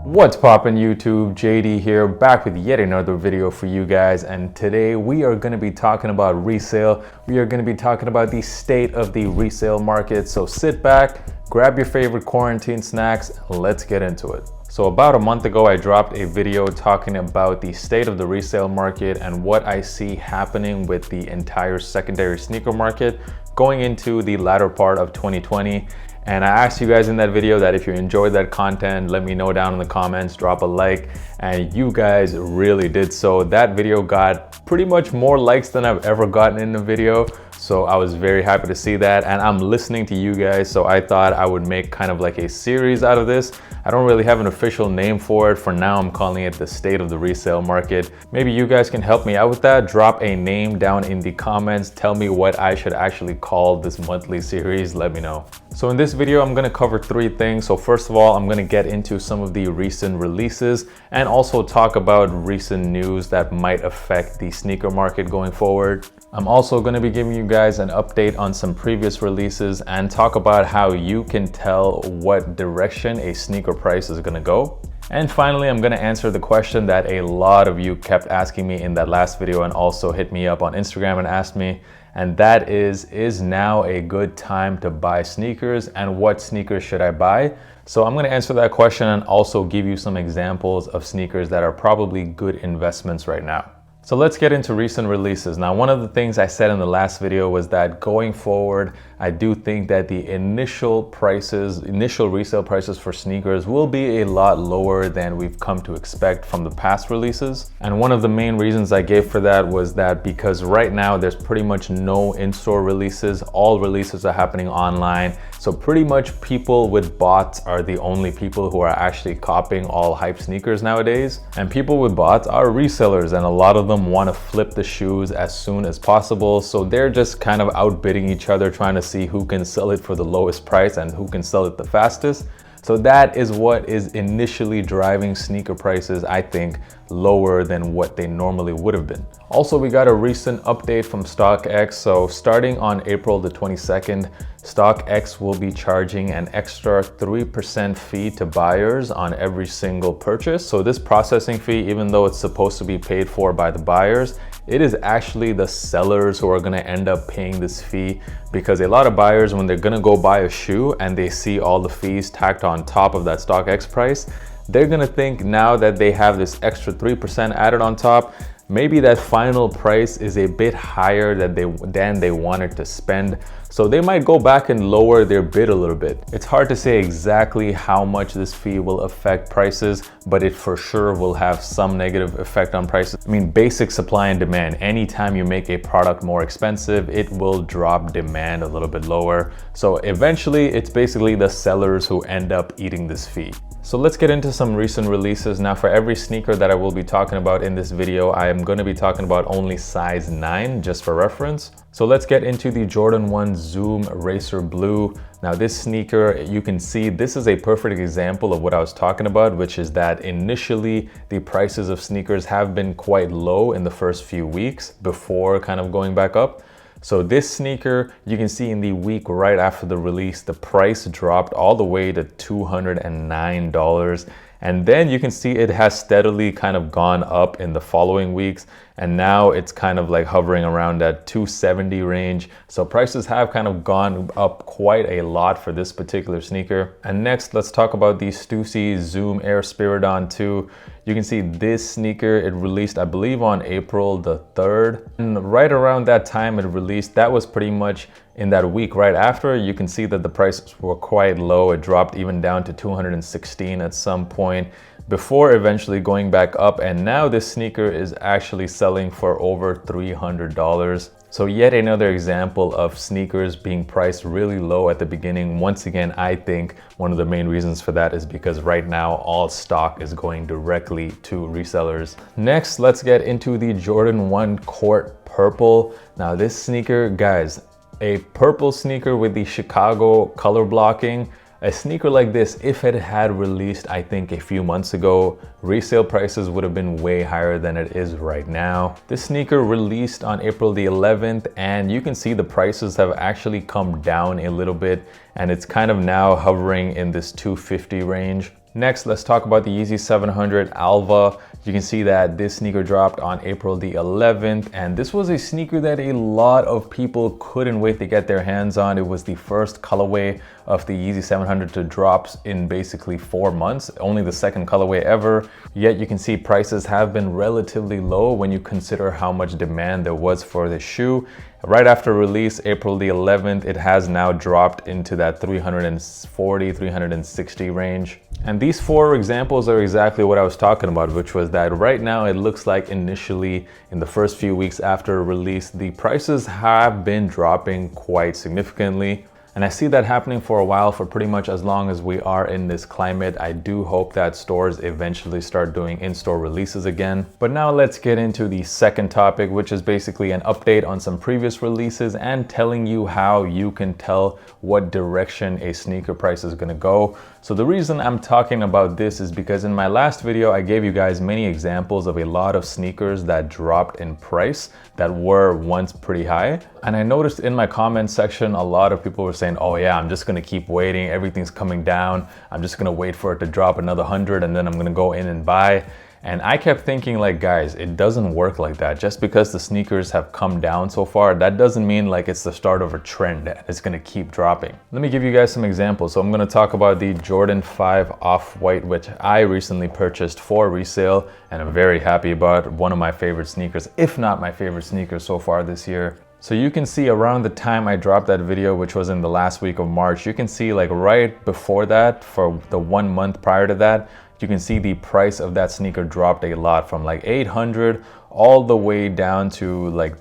What's poppin' YouTube? JD here, back with yet another video for you guys, and today we are going to be talking about resale. We are going to be talking about the state of the resale market. So sit back, grab your favorite quarantine snacks, and let's get into it. So about a month ago, I dropped a video talking about the state of the resale market and what I see happening with the entire secondary sneaker market going into the latter part of 2020. And I asked you guys in that video that if you enjoyed that content, let me know down in the comments, drop a like, and you guys really did so. That video got pretty much more likes than I've ever gotten in a video. So I was very happy to see that, and I'm listening to you guys, so I thought I would make kind of like a series out of this. I don't really have an official name for it. For now, I'm calling it the state of the resale market. Maybe you guys can help me out with that. Drop a name down in the comments. Tell me what I should actually call this monthly series. Let me know. So in this video, I'm gonna cover three things. So first of all, I'm gonna get into some of the recent releases and also talk about recent news that might affect the sneaker market going forward. I'm also gonna be giving you guys an update on some previous releases and talk about how you can tell what direction a sneaker price is gonna go. And finally, I'm gonna answer the question that a lot of you kept asking me in that last video and also hit me up on Instagram and asked me, and that is now a good time to buy sneakers, and what sneakers should I buy? So I'm gonna answer that question and also give you some examples of sneakers that are probably good investments right now. So let's get into recent releases. Now, one of the things I said in the last video was that going forward, I do think that the initial resale prices for sneakers will be a lot lower than we've come to expect from the past releases. And one of the main reasons I gave for that was that because right now there's pretty much no in-store releases. All releases are happening online. So pretty much people with bots are the only people who are actually copying all hype sneakers nowadays. And people with bots are resellers, and a lot of them want to flip the shoes as soon as possible. So they're just kind of outbidding each other, trying to see who can sell it for the lowest price and who can sell it the fastest. So that is what is initially driving sneaker prices, I think, lower than what they normally would have been. Also, we got a recent update from StockX. So starting on April the 22nd, StockX will be charging an extra 3% fee to buyers on every single purchase. So this processing fee, even though it's supposed to be paid for by the buyers, it is actually the sellers who are gonna end up paying this fee, because a lot of buyers, when they're gonna go buy a shoe and they see all the fees tacked on top of that StockX price, they're gonna think now that they have this extra 3% added on top, maybe that final price is a bit higher than they wanted to spend. So they might go back and lower their bid a little bit. It's hard to say exactly how much this fee will affect prices, but it for sure will have some negative effect on prices. I mean, basic supply and demand. Anytime you make a product more expensive, it will drop demand a little bit lower. So eventually it's basically the sellers who end up eating this fee. So let's get into some recent releases. Now, for every sneaker that I will be talking about in this video, I am going to be talking about only size 9, just for reference. So let's get into the Jordan 1 Zoom Racer Blue. Now this sneaker, you can see this is a perfect example of what I was talking about, which is that initially the prices of sneakers have been quite low in the first few weeks before kind of going back up. So this sneaker, you can see in the week right after the release, the price dropped all the way to $209. And then you can see it has steadily kind of gone up in the following weeks. And now it's kind of like hovering around that 270 range. So prices have kind of gone up quite a lot for this particular sneaker. And next, let's talk about the Stussy Zoom Air Spiridon 2. You can see this sneaker, it released, I believe, on April the 3rd. And right around that time it released, that was pretty much in that week right after. You can see that the prices were quite low. It dropped even down to 216 at some point before eventually going back up. And now this sneaker is actually selling for over $300. So yet another example of sneakers being priced really low at the beginning. Once again, I think one of the main reasons for that is because right now all stock is going directly to resellers. Next, let's get into the Jordan 1 Court Purple. Now this sneaker, guys, a purple sneaker with the Chicago color blocking. A sneaker like this, if it had released, I think a few months ago, resale prices would have been way higher than it is right now. This sneaker released on April the 11th, and you can see the prices have actually come down a little bit, and it's kind of now hovering in this 250 range. Next, let's talk about the Yeezy 700 Alva. You can see that this sneaker dropped on April the 11th, and this was a sneaker that a lot of people couldn't wait to get their hands on. It was the first colorway of the Yeezy 700 to drop in basically 4 months, only the second colorway ever. Yet you can see prices have been relatively low when you consider how much demand there was for the shoe. Right after release, April the 11th, it has now dropped into that 340, 360 range. And these 4 examples are exactly what I was talking about, which was that right now it looks like initially in the first few weeks after release, the prices have been dropping quite significantly. And I see that happening for a while, for pretty much as long as we are in this climate. I do hope that stores eventually start doing in-store releases again. But now let's get into the second topic, which is basically an update on some previous releases and telling you how you can tell what direction a sneaker price is gonna go. So the reason I'm talking about this is because in my last video, I gave you guys many examples of a lot of sneakers that dropped in price that were once pretty high. And I noticed in my comment section, a lot of people were saying, oh yeah, I'm just gonna keep waiting. Everything's coming down. I'm just gonna wait for it to drop another 100 and then I'm gonna go in and buy. And I kept thinking like, guys, it doesn't work like that. Just because the sneakers have come down so far, that doesn't mean like it's the start of a trend that it's gonna keep dropping. Let me give you guys some examples. So I'm gonna talk about the Jordan 5 Off-White, which I recently purchased for resale, and I'm very happy about. One of my favorite sneakers, if not my favorite sneaker so far this year. So you can see around the time I dropped that video, which was in the last week of March, you can see like right before that, for the 1 month prior to that, you can see the price of that sneaker dropped a lot, from like 800 all the way down to like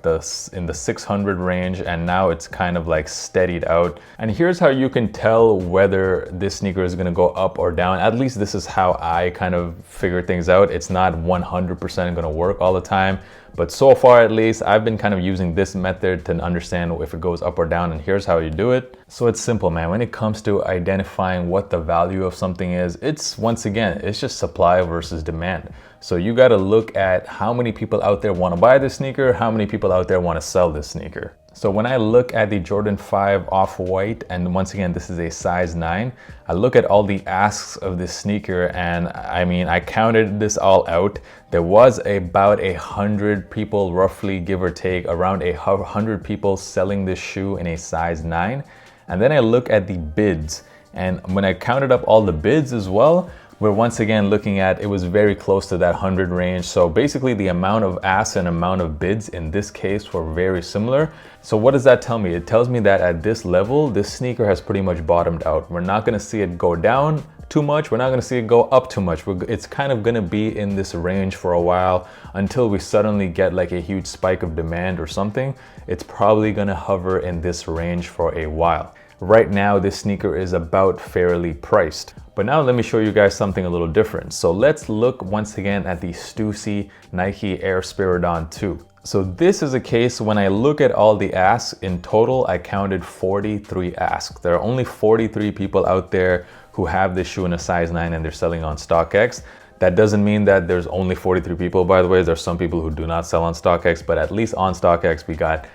in the 600 range, and now it's kind of like steadied out. And here's how you can tell whether this sneaker is going to go up or down. At least this is how I kind of figure things out. It's not 100% going to work all the time, but so far at least I've been kind of using this method to understand if it goes up or down, and here's how you do it. So it's simple, man. When it comes to identifying what the value of something is, it's once again, it's just supply versus demand. So you got to look at how many people out there want to buy this sneaker, how many people out there want to sell this sneaker. So when I look at the Jordan 5 Off-White, and once again, this is a size 9, I look at all the asks of this sneaker, and I mean, I counted this all out. There was about 100 people, roughly, give or take, around 100 people selling this shoe in a size 9. And then I look at the bids, and when I counted up all the bids as well, we're once again looking at, it was very close to that 100 range. So basically the amount of asks and amount of bids in this case were very similar. So what does that tell me? It tells me that at this level, this sneaker has pretty much bottomed out. We're not gonna see it go down too much. We're not gonna see it go up too much. It's kind of gonna be in this range for a while until we suddenly get like a huge spike of demand or something. It's probably gonna hover in this range for a while. Right now, this sneaker is about fairly priced. But now let me show you guys something a little different. So let's look once again at the Stussy Nike Air Spiridon 2. So this is a case when I look at all the asks, in total, I counted 43 asks. There are only 43 people out there who have this shoe in a size 9 and they're selling on StockX. That doesn't mean that there's only 43 people, by the way. There's some people who do not sell on StockX, but at least on StockX, we got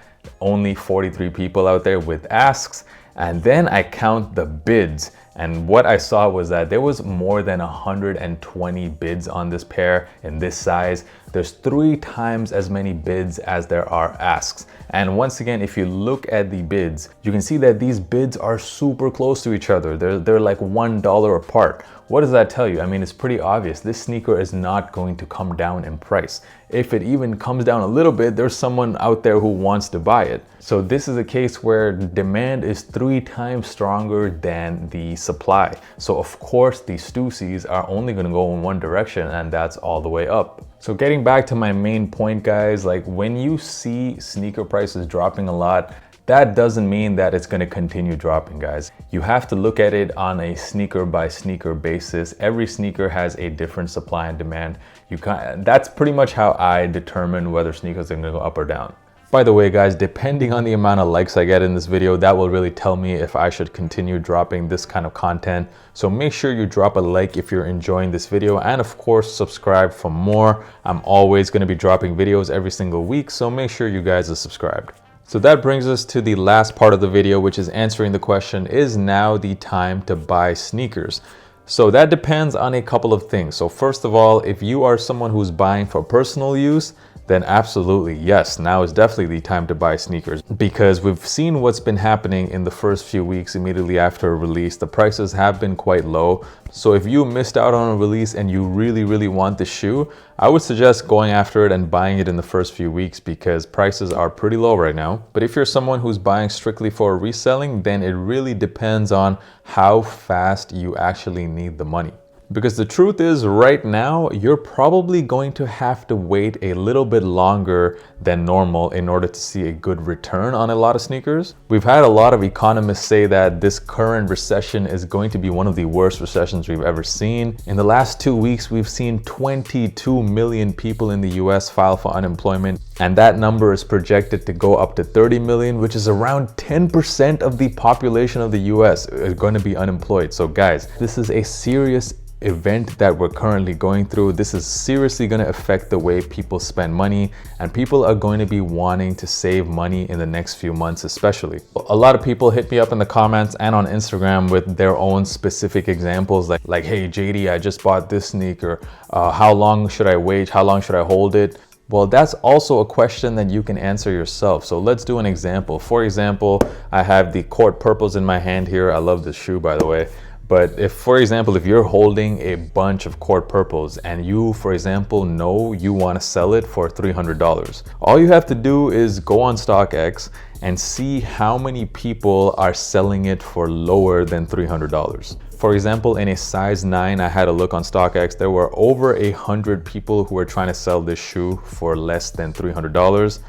only 43 people out there with asks. And then I count the bids, and what I saw was that there was more than 120 bids on this pair in this size. There's 3 times as many bids as there are asks. And once again, if you look at the bids, you can see that these bids are super close to each other. They're like $1 apart. What does that tell you? I mean, it's pretty obvious. This sneaker is not going to come down in price. If it even comes down a little bit, there's someone out there who wants to buy it. So this is a case where demand is 3 times stronger than the supply. So of course, the Stussys are only gonna go in one direction, and that's all the way up. So getting back to my main point, guys, like when you see sneaker prices dropping a lot, that doesn't mean that it's going to continue dropping, guys. You have to look at it on a sneaker by sneaker basis. Every sneaker has a different supply and demand. That's pretty much how I determine whether sneakers are going to go up or down. By the way, guys, depending on the amount of likes I get in this video, that will really tell me if I should continue dropping this kind of content. So make sure you drop a like if you're enjoying this video, and of course, subscribe for more. I'm always going to be dropping videos every single week, so make sure you guys are subscribed. So that brings us to the last part of the video, which is answering the question, is now the time to buy sneakers? So that depends on a couple of things. So first of all, if you are someone who's buying for personal use, then absolutely, yes, now is definitely the time to buy sneakers, because we've seen what's been happening in the first few weeks immediately after a release. The prices have been quite low. So if you missed out on a release and you really want the shoe, I would suggest going after it and buying it in the first few weeks, because prices are pretty low right now. But if you're someone who's buying strictly for reselling, then it really depends on how fast you actually need the money. Because the truth is, right now, you're probably going to have to wait a little bit longer than normal in order to see a good return on a lot of sneakers. We've had a lot of economists say that this current recession is going to be one of the worst recessions we've ever seen. In the last 2 weeks, we've seen 22 million people in the US file for unemployment, and that number is projected to go up to 30 million, which is around 10% of the population of the US is going to be unemployed. So guys, this is a serious event that we're currently going through. This is seriously going to affect the way people spend money, and people are going to be wanting to save money in the next few months especially. A lot of people hit me up in the comments and on Instagram with their own specific examples like hey JD, I just bought this sneaker, how long should I wait, how long should I hold it? Well, that's also a question that you can answer yourself. So let's do an example. For example, I have the Court Purples in my hand here. I love this shoe, by the way. But if, for example, if you're holding a bunch of Court Purples and you, for example, know you want to sell it for $300, all you have to do is go on StockX and see how many people are selling it for lower than $300. For example, in a size 9, I had a look on StockX, there were over 100 people who were trying to sell this shoe for less than $300.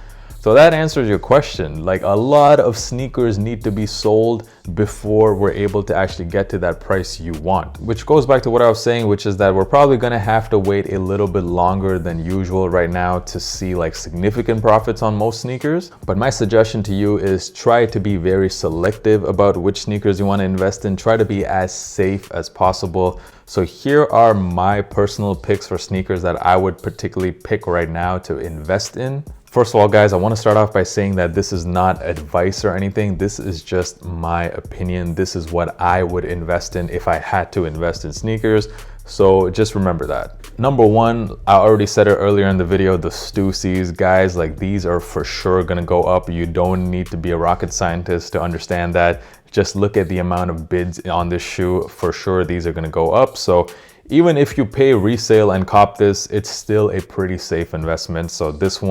So that answers your question. Like, a lot of sneakers need to be sold before we're able to actually get to that price you want. Which goes back to what I was saying, which is that we're probably gonna have to wait a little bit longer than usual right now to see like significant profits on most sneakers. But my suggestion to you is try to be very selective about which sneakers you want to invest in. Try to be as safe as possible. So here are my personal picks for sneakers that I would particularly pick right now to invest in. First of all, guys, I want to start off by saying that this is not advice or anything. This is just my opinion. This is what I would invest in if I had to invest in sneakers. So just remember that. Number one, I already said it earlier in the video, the Stussies, guys, like these are for sure gonna go up. You don't need to be a rocket scientist to understand that. Just look at the amount of bids on this shoe. For sure, these are gonna go up. So even if you pay resale and cop this, it's still a pretty safe investment. So this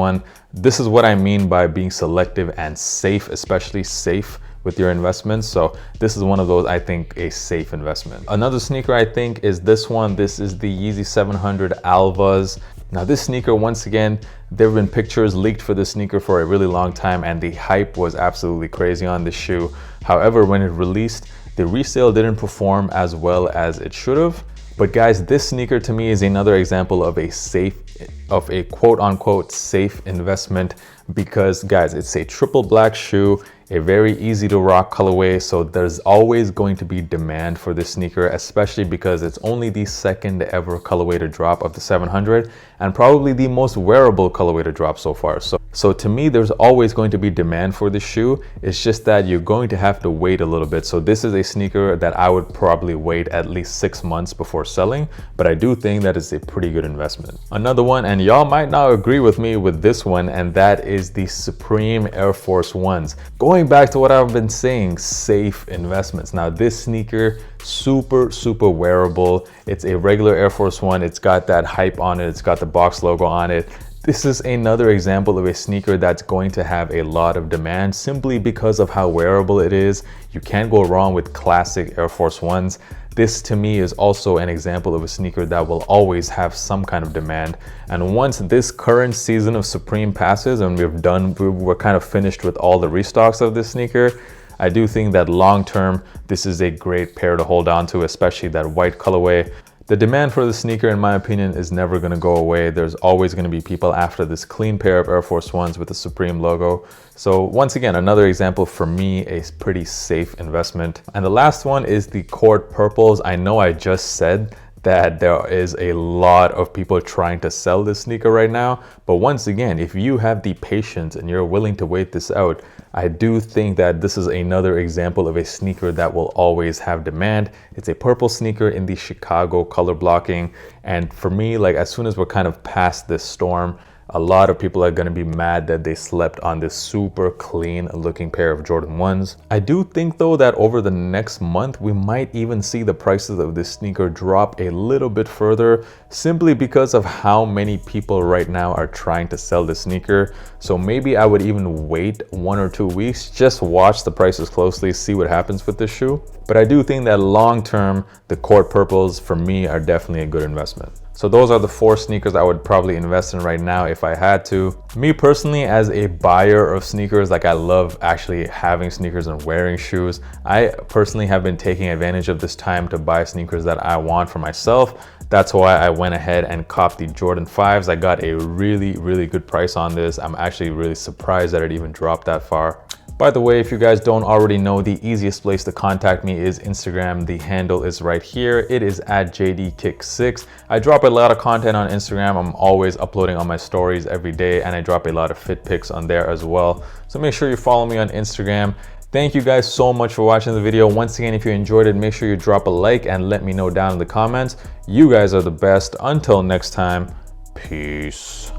is what I mean by being selective and safe, especially safe with your investments. So this is one of those, I think, a safe investment. Another sneaker I think is this one. This is the Yeezy 700 Alvas. Now this sneaker, once again, there have been pictures leaked for this sneaker for a really long time, and the hype was absolutely crazy on this shoe. However, when it released, the resale didn't perform as well as it should have. But guys, this sneaker to me is another example of a quote unquote safe investment, because guys, it's a triple black shoe, a very easy to rock colorway. So there's always going to be demand for this sneaker, especially because it's only the second ever colorway to drop of the 700 and probably the most wearable colorway to drop so far. So to me, there's always going to be demand for this shoe. It's just that you're going to have to wait a little bit. So this is a sneaker that I would probably wait at least 6 months before selling, but I do think that it's a pretty good investment. Another one, and y'all might not agree with me with this one, and that is the Supreme Air Force Ones. Going back to what I've been saying, safe investments. Now this sneaker, super wearable. It's a regular Air Force One. It's got that hype on it. It's got the box logo on it. This is another example of a sneaker that's going to have a lot of demand simply because of how wearable it is. You can't go wrong with classic Air Force Ones. This to me is also an example of a sneaker that will always have some kind of demand. And once this current season of Supreme passes and we're kind of finished with all the restocks of this sneaker, I do think that long term, this is a great pair to hold on to, especially that white colorway. The demand for the sneaker, in my opinion, is never going to go away. There's always going to be people after this clean pair of Air Force Ones with the Supreme logo. So once again, another example for me, a pretty safe investment. And the last one is the Court Purples. I know I just said that there is a lot of people trying to sell this sneaker right now. But once again, if you have the patience and you're willing to wait this out, I do think that this is another example of a sneaker that will always have demand. It's a purple sneaker in the Chicago color blocking. And for me, like as soon as we're kind of past this storm, a lot of people are going to be mad that they slept on this super clean looking pair of Jordan 1s. I do think though that over the next month, we might even see the prices of this sneaker drop a little bit further, simply because of how many people right now are trying to sell this sneaker. So maybe I would even wait 1 or 2 weeks, just watch the prices closely, see what happens with this shoe. But I do think that long term, the court purples for me are definitely a good investment. So those are the 4 sneakers I would probably invest in right now if I had to. Me personally, as a buyer of sneakers, like I love actually having sneakers and wearing shoes. I personally have been taking advantage of this time to buy sneakers that I want for myself. That's why I went ahead and copped the Jordan 5s. I got a really good price on this. I'm actually really surprised that it even dropped that far. By the way, if you guys don't already know, the easiest place to contact me is Instagram. The handle is right here. It is at JDKick6. I drop a lot of content on Instagram. I'm always uploading on my stories every day, and I drop a lot of fit pics on there as well. So make sure you follow me on Instagram. Thank you guys so much for watching the video. Once again, if you enjoyed it, make sure you drop a like and let me know down in the comments. You guys are the best. Until next time, peace.